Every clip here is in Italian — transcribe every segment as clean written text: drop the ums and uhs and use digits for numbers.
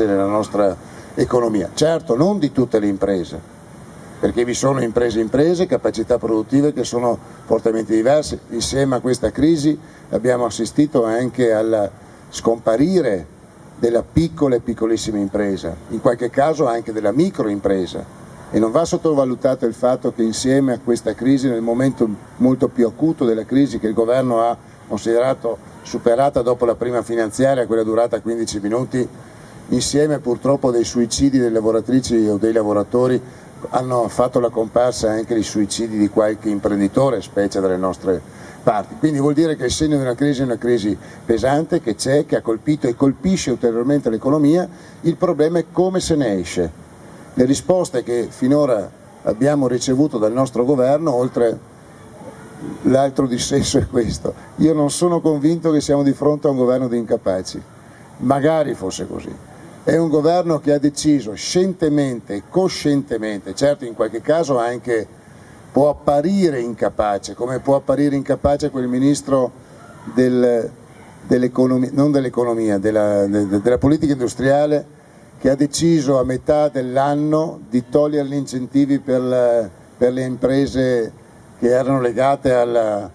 nella nostra economia. Certo, non di tutte le imprese, perché vi sono imprese, capacità produttive che sono fortemente diverse. Insieme a questa crisi abbiamo assistito anche al scomparire della piccola e piccolissima impresa, in qualche caso anche della microimpresa. E non va sottovalutato il fatto che insieme a questa crisi, nel momento molto più acuto della crisi che il governo ha considerato superata dopo la prima finanziaria, quella durata 15 minuti, insieme purtroppo dei suicidi delle lavoratrici o dei lavoratori hanno fatto la comparsa anche i suicidi di qualche imprenditore, specie dalle nostre parti. Quindi vuol dire che il segno di una crisi pesante che c'è, che ha colpito e colpisce ulteriormente l'economia. Il problema è come se ne esce. Le risposte che finora abbiamo ricevuto dal nostro governo, oltre l'altro dissenso, è questo: io non sono convinto che siamo di fronte a un governo di incapaci, magari fosse così. È un governo che ha deciso scientemente, coscientemente, certo in qualche caso anche può apparire incapace, come può apparire incapace quel ministro dell'economia, non dell'economia, della politica industriale, che ha deciso a metà dell'anno di togliere gli incentivi per le imprese che erano legate alla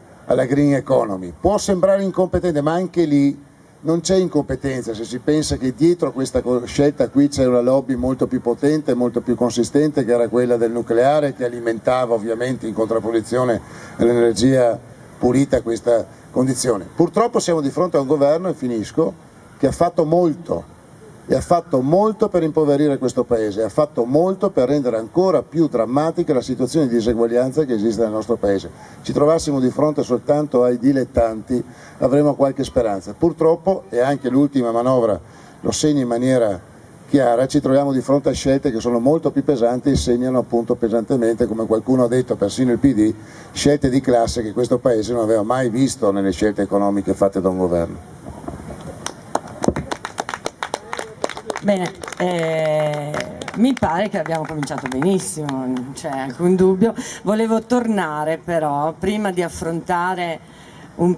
green economy. Può sembrare incompetente, ma anche lì non c'è incompetenza, se si pensa che dietro questa scelta qui c'è una lobby molto più potente, molto più consistente, che era quella del nucleare, che alimentava ovviamente in contrapposizione all'energia pulita questa condizione. Purtroppo siamo di fronte a un governo, e finisco, che ha fatto molto, e ha fatto molto per impoverire questo Paese, ha fatto molto per rendere ancora più drammatica la situazione di diseguaglianza che esiste nel nostro Paese. Ci trovassimo di fronte soltanto ai dilettanti avremo qualche speranza. Purtroppo, e anche l'ultima manovra lo segna in maniera chiara, ci troviamo di fronte a scelte che sono molto più pesanti e segnano appunto pesantemente, come qualcuno ha detto, persino il PD, scelte di classe che questo Paese non aveva mai visto nelle scelte economiche fatte da un governo. Bene, mi pare che abbiamo cominciato benissimo, non c'è alcun dubbio. Volevo tornare però, prima di affrontare un